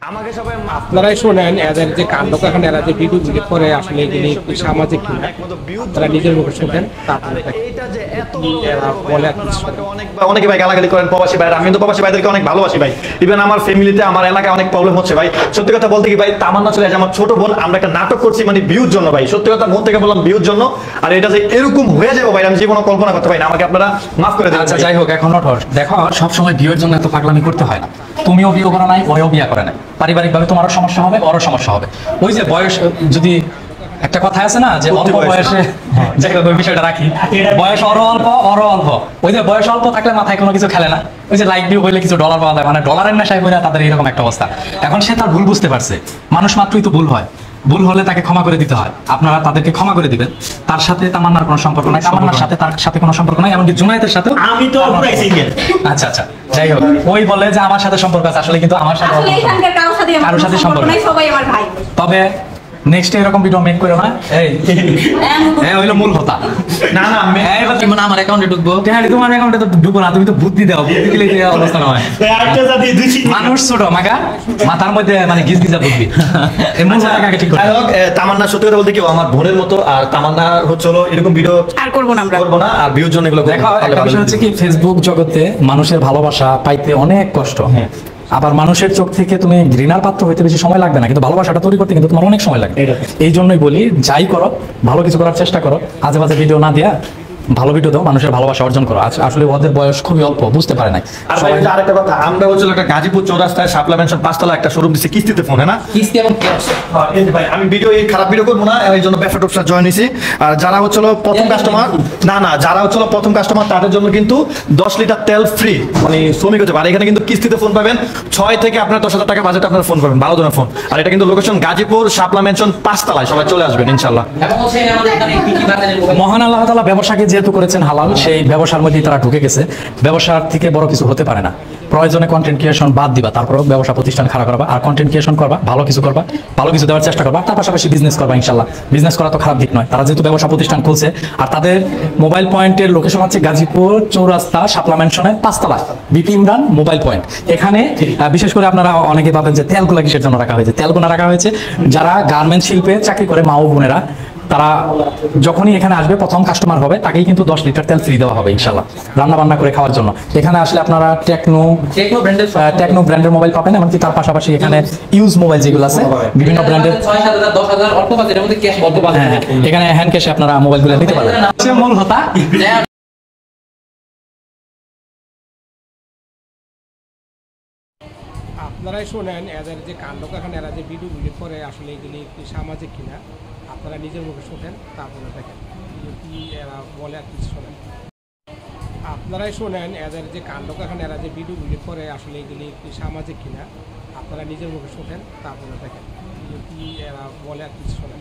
আমাকে সবাই আপনারাই শোনেন এদের যে কাণ্ড কারখানা এরা যে ভিডিও ডিলিট করে আসলে এগুলি একটু সামাজিক কিনা আপনারা নিজের মুখে শোনেন তারপরে এটা যে এত এরা বলে আর কিছু অনেকে ভাই গালাগালি করেন প্রবাসী ভাই, আমি কিন্তু প্রবাসী ভাইদেরকে অনেক ভালোবাসি ভাই। ইভেন আমার ফ্যামিলিতে আমার এলাকায় অনেক প্রবলেম হচ্ছে ভাই। সত্যি কথা বলতে কি ভাই, তামান্না চলে আমার ছোট বোন, আমরা একটা নাটক করছি মানে ভিউর জন্য ভাই। সত্যি কথা মন থেকে বললাম ভিউর জন্য। আর এটা যে এরকম হয়ে যাবে ভাই আমি জীবনে কল্পনা করতে পারি না। আমাকে আপনারা মাফ করে দেন। আচ্ছা যাই হোক, এখন দেখো সবসময় বিয়ের জন্য এত পাগলামি করতে হয় না। তুমিও বিয়ে করো নাই, ওরেও বিয়ে করে নাই, পারিবারিকভাবে তোমারও সমস্যা হবে, ওরও সমস্যা হবে। ওই যে বয়স, যদি একটা কথা আছে না যে অল্প বয়সে, যাই হোক ওই বিষয়টা রাখি, বয়স অল্প ওই যে বয়স অল্প থাকলে মাথায় কোনো কিছু খেলে না। ওই যে লাইক ভিউ হইলে কিছু ডলার পাওয়া যায়, মানে ডলারের নেশায় করে তাদের এরকম একটা অবস্থা। এখন সে তার ভুল বুঝতে পারছে, মানুষ মাত্রই তো ভুল হয়, ভুল হলে তাকে ক্ষমা করে দিতে হয়। আপনারা তাদেরকে ক্ষমা করে দিবেন। তার সাথে তামান্নার কোনো সম্পর্ক নাই, তামান্নার সাথে তার সাথে কোনো সম্পর্ক নাই, এমনকি জুনায়েদের সাথে। আমি তো পুরাই সিঙ্গেল। আচ্ছা আচ্ছা, যাই হোক, ওই বলে যে আমার সাথে সম্পর্ক আছে, আসলে কিন্তু আমার সাথে কারোর সাথে সম্পর্ক নাই, সবাই আমার ভাই। তবে নেক্সট এরকম ভিডিও মেক করো না। এই হইলো মূল কথা। না না এই কথা মানে আমার অ্যাকাউন্টে ঢুকবো, তোমার অ্যাকাউন্টে তো ঢুকবো না, তুমি তো বুদ্ধি দাও, বুদ্ধি দিলে এই অবস্থা নয়। আরেকটা জাতি দুইটি মানুষ ছোট মাগা, মাথার মধ্যে মানে গিজগিজা বুদ্ধি। এই মূল কথাটাকে ঠিক করতে হবে। তামান্না সত্যি কথা বলতে কি আমার বোনের মতো। আর তামান্না হচ্ছে হলো এরকম ভিডিও আর করবো না আমরা, করবো না। আর ভিউর জন্য এগুলো দেখো, একটা বিষয় হচ্ছে কি, ফেসবুক জগতে মানুষের ভালোবাসা পাইতে অনেক কষ্ট। আবার মানুষের চোখ থেকে তুমি ঘৃণার পাত্র হইতে বেশি সময় লাগবে না, কিন্তু ভালোবাসাটা তৈরি করতে কিন্তু তোমার অনেক সময় লাগবে। এই জন্যই বলি, যাই করো ভালো কিছু করার চেষ্টা করো, আজে বাজে ভিডিও না দিয়া ভালো ভিডিও দাও, মানুষের ভালোবাসা অর্জন করো। আসলে ওদের বয়স খুবই অল্প, বুঝতে পারে নাই। আরেকটা কথা, আমরা হচ্ছে একটা গাজীপুর চৌরাস্তায় শাপলা মেনশন 5 তলা একটা শোরুম দিচ্ছি কিস্তিতে ফোনে না। কিস্তি এবং এই যে ভাই আমি ভিডিও এই খারাপ ভিডিও করবো না, এই জন্য ব্যবসা টবসা জয়েন হয়েছি। আর যারা হচ্ছে প্রথম কাস্টমার, না যারা হচ্ছে প্রথম কাস্টমার তাদের জন্য কিন্তু 10 লিটার তেল ফ্রি, মানে শ্রমিক হতে পারে। এখানে কিন্তু কিস্তিতে ফোন পাবেন, 6 থেকে আপনার 10,000 টাকা বাজেট আপনার ফোন পাবেন, 12 ধরনের ফোন। আর এটা কিন্তু লোকেশন গাজীপুর শাপলা মেনশন 5 তলায়, সবাই চলে আসবেন ইনশাল্লাহ। মহান আল্লাহ তাআলা ব্যবসাকে যেহেতু করেছেন হালাল, সেই ব্যবসার মধ্যেই তারা ঢুকে গেছে। ব্যবসার থেকে বড় কিছু হতে পারে না। প্রয়োজনে কন্টেন্ট ক্রিয়েশন বাদ দিবা, তারপরেও ব্যবসা প্রতিষ্ঠান খারাপ করবা, আর কন্টেন্ট ক্রিয়েশন করবা, ভালো কিছু করবা, ভালো কিছু দেওয়ার চেষ্টা করবা, তার পাশাপাশি বিজনেস করবা ইনশাল্লাহ। বিজনেস করা তো খারাপ দিক নয়। তারা যেহেতু ব্যবসা প্রতিষ্ঠান খুলছে, আর তাদের মোবাইল পয়েন্টের লোকেশন হচ্ছে গাজীপুর চৌরাস্তা শাপলা মেনশনের 5 তলা বিপি ইমরান মোবাইল পয়েন্ট। এখানে বিশেষ করে আপনারা অনেকে ভাবেন যে তেলগুলা কিসের জন্য রাখা হয়েছে। তেলগুলা রাখা হয়েছে যারা গার্মেন্টস শিল্পে চাকরি করে, মা ও বোনেরা, তারা যখনই এখানে আসবে প্রথম কাস্টমার হবে, তাকেই কিন্তু 10 লিটার তেল ফ্রি দেওয়া হবে ইনশাল্লাহ, রান্না বান্না করে খাওয়ার জন্য। এখানে আসলে আপনারা টেকনো ব্র্যান্ডের মোবাইল পাবেন, এমনকি তার পাশাপাশি এখানে ইউজ মোবাইল যেগুলো আছে বিভিন্ন ব্র্যান্ডের, এখানে হ্যান্ড ক্যাশে আপনারা মোবাইলগুলো নিতে পারবেন। মূল কথা আপনারাই শোনেন এদের যে কাণ্ড কারখানা এরা যে ভিডিও ডিলিট করে আসলে এগুলি একটু সামাজিক কিনা আপনারা নিজের মুখে শোনেন তারপরে দেখেন কি এরা বলে আর কিছু শোনেন। আপনারাই শোনেন এদের যে কাণ্ড কারখানা এরা যে ভিডিও ডিলিট করে আসলে এগুলি একটু সামাজিক কিনা আপনারা নিজের মুখে শোনেন তারপরে দেখেন কি এরা বলে আর কিছু শোনেন।